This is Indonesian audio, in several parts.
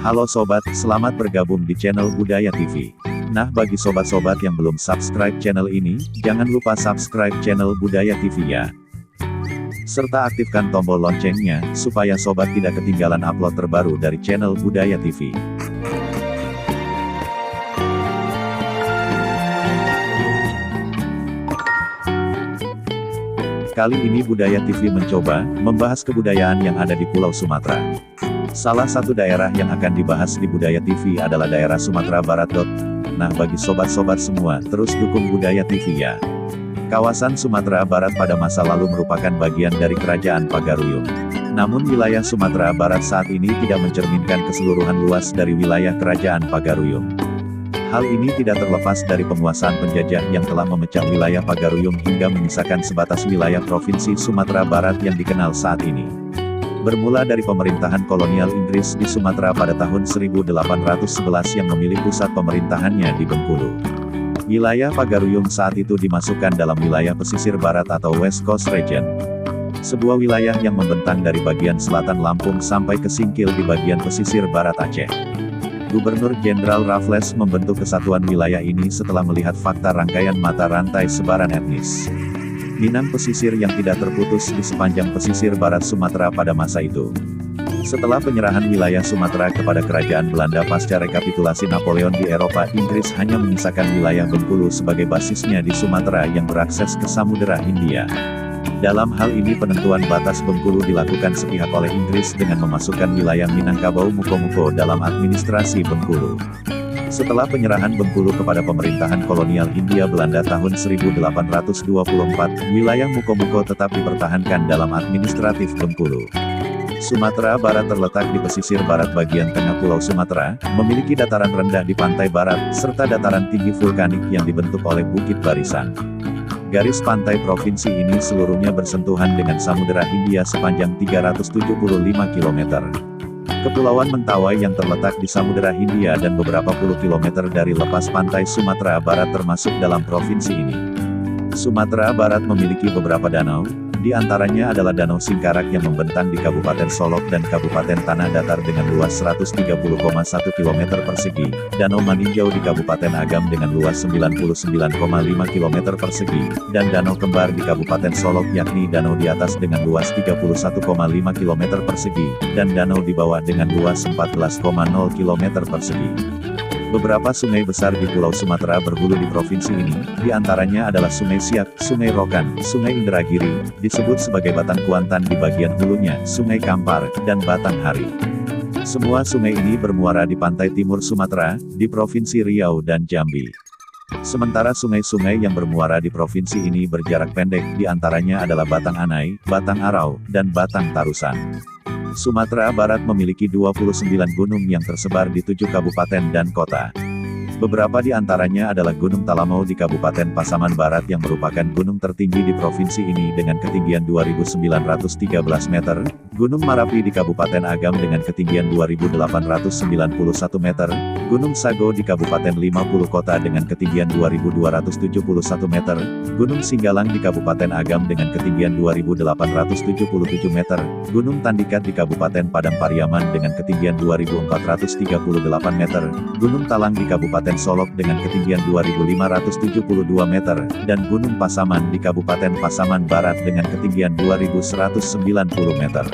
Halo sobat, selamat bergabung di channel Budaya TV. Nah, bagi sobat-sobat yang belum subscribe channel ini, jangan lupa subscribe channel Budaya TV ya. Serta aktifkan tombol loncengnya, supaya sobat tidak ketinggalan upload terbaru dari channel Budaya TV. Kali ini Budaya TV mencoba membahas kebudayaan yang ada di Pulau Sumatera. Salah satu daerah yang akan dibahas di Budaya TV adalah daerah Sumatera Barat. Nah, bagi sobat-sobat semua, terus dukung Budaya TV ya. Kawasan Sumatera Barat pada masa lalu merupakan bagian dari Kerajaan Pagaruyung. Namun wilayah Sumatera Barat saat ini tidak mencerminkan keseluruhan luas dari wilayah Kerajaan Pagaruyung. Hal ini tidak terlepas dari penguasaan penjajah yang telah memecah wilayah Pagaruyung hingga menyisakan sebatas wilayah Provinsi Sumatera Barat yang dikenal saat ini. Bermula dari pemerintahan kolonial Inggris di Sumatera pada tahun 1811 yang memilih pusat pemerintahannya di Bengkulu. Wilayah Pagaruyung saat itu dimasukkan dalam wilayah pesisir barat atau West Coast Region. Sebuah wilayah yang membentang dari bagian selatan Lampung sampai ke Singkil di bagian pesisir barat Aceh. Gubernur Jenderal Raffles membentuk kesatuan wilayah ini setelah melihat fakta rangkaian mata rantai sebaran etnis Minang pesisir yang tidak terputus di sepanjang pesisir barat Sumatera pada masa itu. Setelah penyerahan wilayah Sumatera kepada kerajaan Belanda pasca rekapitulasi Napoleon di Eropa, Inggris hanya menyisakan wilayah Bengkulu sebagai basisnya di Sumatera yang berakses ke Samudera Hindia. Dalam hal ini penentuan batas Bengkulu dilakukan sepihak oleh Inggris dengan memasukkan wilayah Minangkabau Mukomuko dalam administrasi Bengkulu. Setelah penyerahan Bengkulu kepada pemerintahan kolonial Hindia Belanda tahun 1824, wilayah Mukomuko tetap dipertahankan dalam administratif Bengkulu. Sumatera Barat terletak di pesisir barat bagian tengah Pulau Sumatera, memiliki dataran rendah di pantai barat, serta dataran tinggi vulkanik yang dibentuk oleh Bukit Barisan. Garis pantai provinsi ini seluruhnya bersentuhan dengan Samudera Hindia sepanjang 375 km. Kepulauan Mentawai yang terletak di Samudera Hindia dan beberapa puluh kilometer dari lepas pantai Sumatera Barat termasuk dalam provinsi ini. Sumatera Barat memiliki beberapa danau, di antaranya adalah Danau Singkarak yang membentang di Kabupaten Solok dan Kabupaten Tanah Datar dengan luas 130,1 km persegi, Danau Maninjau di Kabupaten Agam dengan luas 99,5 km persegi, dan Danau Kembar di Kabupaten Solok yakni danau di atas dengan luas 31,5 km persegi, dan danau di bawah dengan luas 14,0 km persegi. Beberapa sungai besar di Pulau Sumatera berhulu di provinsi ini, di antaranya adalah Sungai Siak, Sungai Rokan, Sungai Indragiri, disebut sebagai Batang Kuantan di bagian hulunya, Sungai Kampar, dan Batang Hari. Semua sungai ini bermuara di pantai timur Sumatera, di Provinsi Riau dan Jambi. Sementara sungai-sungai yang bermuara di provinsi ini berjarak pendek, di antaranya adalah Batang Anai, Batang Arau, dan Batang Tarusan. Sumatera Barat memiliki 29 gunung yang tersebar di 7 kabupaten dan kota. Beberapa di antaranya adalah Gunung Talamau di Kabupaten Pasaman Barat yang merupakan gunung tertinggi di provinsi ini dengan ketinggian 2.913 meter, Gunung Marapi di Kabupaten Agam dengan ketinggian 2.891 meter, Gunung Sago di Kabupaten 50 Kota dengan ketinggian 2.271 meter, Gunung Singgalang di Kabupaten Agam dengan ketinggian 2.877 meter, Gunung Tandikat di Kabupaten Padang Pariaman dengan ketinggian 2.438 meter, Gunung Talang di Kabupaten Solok dengan ketinggian 2.572 meter, dan Gunung Pasaman di Kabupaten Pasaman Barat dengan ketinggian 2.190 meter.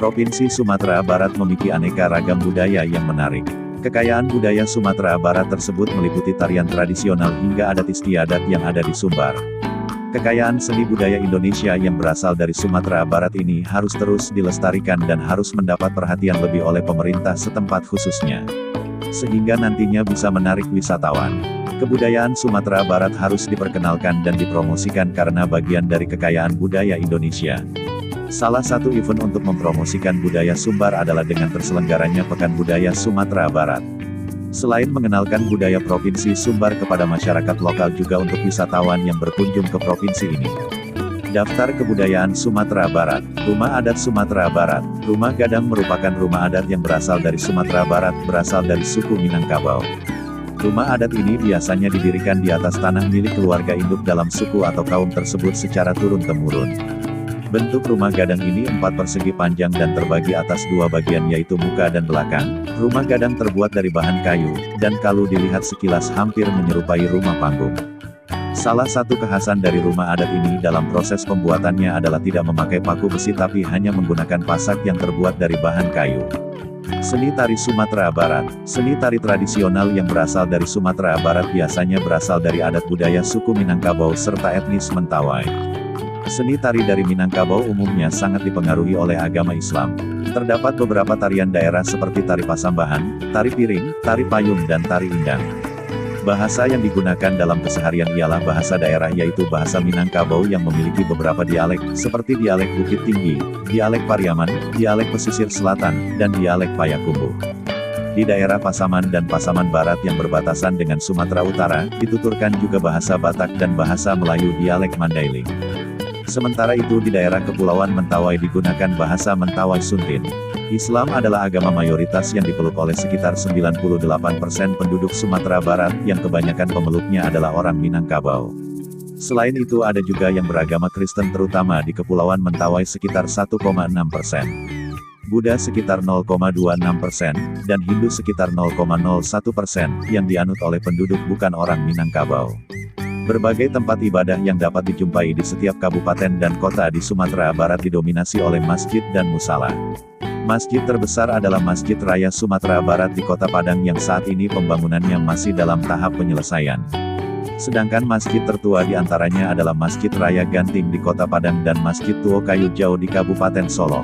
Provinsi Sumatera Barat memiliki aneka ragam budaya yang menarik. Kekayaan budaya Sumatera Barat tersebut meliputi tarian tradisional hingga adat istiadat yang ada di Sumbar. Kekayaan seni budaya Indonesia yang berasal dari Sumatera Barat ini harus terus dilestarikan dan harus mendapat perhatian lebih oleh pemerintah setempat khususnya, sehingga nantinya bisa menarik wisatawan. Kebudayaan Sumatera Barat harus diperkenalkan dan dipromosikan karena bagian dari kekayaan budaya Indonesia. Salah satu event untuk mempromosikan budaya Sumbar adalah dengan terselenggaranya Pekan Budaya Sumatera Barat. Selain mengenalkan budaya Provinsi Sumbar kepada masyarakat lokal juga untuk wisatawan yang berkunjung ke provinsi ini. Daftar Kebudayaan Sumatera Barat. Rumah Adat Sumatera Barat. Rumah Gadang merupakan rumah adat yang berasal dari Sumatera Barat, berasal dari suku Minangkabau. Rumah adat ini biasanya didirikan di atas tanah milik keluarga induk dalam suku atau kaum tersebut secara turun-temurun. Bentuk rumah gadang ini 4 persegi panjang dan terbagi atas 2 bagian yaitu muka dan belakang. Rumah gadang terbuat dari bahan kayu, dan kalau dilihat sekilas hampir menyerupai rumah panggung. Salah satu kekhasan dari rumah adat ini dalam proses pembuatannya adalah tidak memakai paku besi tapi hanya menggunakan pasak yang terbuat dari bahan kayu. Seni tari Sumatera Barat. Seni tari tradisional yang berasal dari Sumatera Barat biasanya berasal dari adat budaya suku Minangkabau serta etnis Mentawai. Seni tari dari Minangkabau umumnya sangat dipengaruhi oleh agama Islam. Terdapat beberapa tarian daerah seperti tari Pasambahan, tari piring, tari payung dan tari indang. Bahasa yang digunakan dalam keseharian ialah bahasa daerah yaitu bahasa Minangkabau yang memiliki beberapa dialek, seperti dialek Bukit Tinggi, dialek Pariaman, dialek Pesisir Selatan, dan dialek Payakumbuh. Di daerah Pasaman dan Pasaman Barat yang berbatasan dengan Sumatera Utara, dituturkan juga bahasa Batak dan bahasa Melayu dialek Mandailing. Sementara itu di daerah Kepulauan Mentawai digunakan bahasa Mentawai Suntin. Islam adalah agama mayoritas yang dipeluk oleh sekitar 98% penduduk Sumatera Barat, yang kebanyakan pemeluknya adalah orang Minangkabau. Selain itu ada juga yang beragama Kristen terutama di Kepulauan Mentawai sekitar 1,6%. Buddha sekitar 0,26%, dan Hindu sekitar 0,01%, yang dianut oleh penduduk bukan orang Minangkabau. Berbagai tempat ibadah yang dapat dijumpai di setiap kabupaten dan kota di Sumatera Barat didominasi oleh masjid dan musala. Masjid terbesar adalah Masjid Raya Sumatera Barat di Kota Padang yang saat ini pembangunannya masih dalam tahap penyelesaian. Sedangkan masjid tertua di antaranya adalah Masjid Raya Ganting di Kota Padang dan Masjid Tuo Kayu Jau di Kabupaten Solok.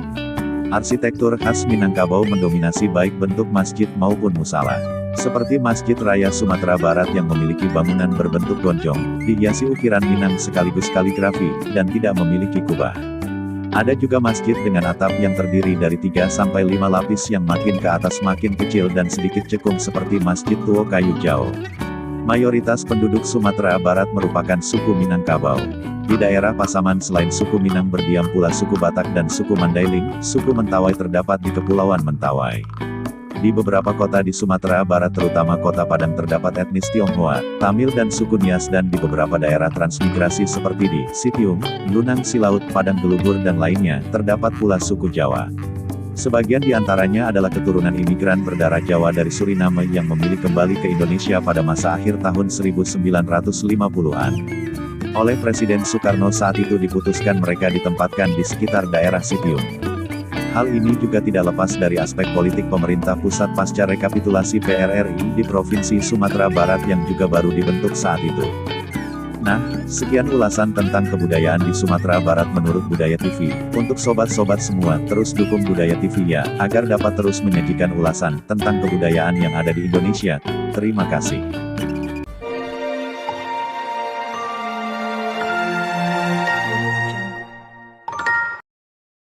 Arsitektur khas Minangkabau mendominasi baik bentuk masjid maupun musala. Seperti Masjid Raya Sumatera Barat yang memiliki bangunan berbentuk gonjong, dihiasi ukiran Minang sekaligus kaligrafi, dan tidak memiliki kubah. Ada juga masjid dengan atap yang terdiri dari 3-5 lapis yang makin ke atas makin kecil dan sedikit cekung seperti Masjid Tuo Kayu Jau. Mayoritas penduduk Sumatera Barat merupakan suku Minangkabau. Di daerah Pasaman selain suku Minang berdiam pula suku Batak dan suku Mandailing. Suku Mentawai terdapat di Kepulauan Mentawai. Di beberapa kota di Sumatera Barat terutama Kota Padang terdapat etnis Tionghoa, Tamil dan suku Nias, dan di beberapa daerah transmigrasi seperti di Sitiung, Lunang Silaut, Padang Gelubur dan lainnya, terdapat pula suku Jawa. Sebagian di antaranya adalah keturunan imigran berdarah Jawa dari Suriname yang memilih kembali ke Indonesia pada masa akhir tahun 1950-an. Oleh Presiden Soekarno saat itu diputuskan mereka ditempatkan di sekitar daerah Sitiung. Hal ini juga tidak lepas dari aspek politik pemerintah pusat pasca rekapitulasi PRRI di Provinsi Sumatera Barat yang juga baru dibentuk saat itu. Nah, sekian ulasan tentang kebudayaan di Sumatera Barat menurut Budaya TV. Untuk sobat-sobat semua, terus dukung Budaya TV ya, agar dapat terus menyajikan ulasan tentang kebudayaan yang ada di Indonesia. Terima kasih.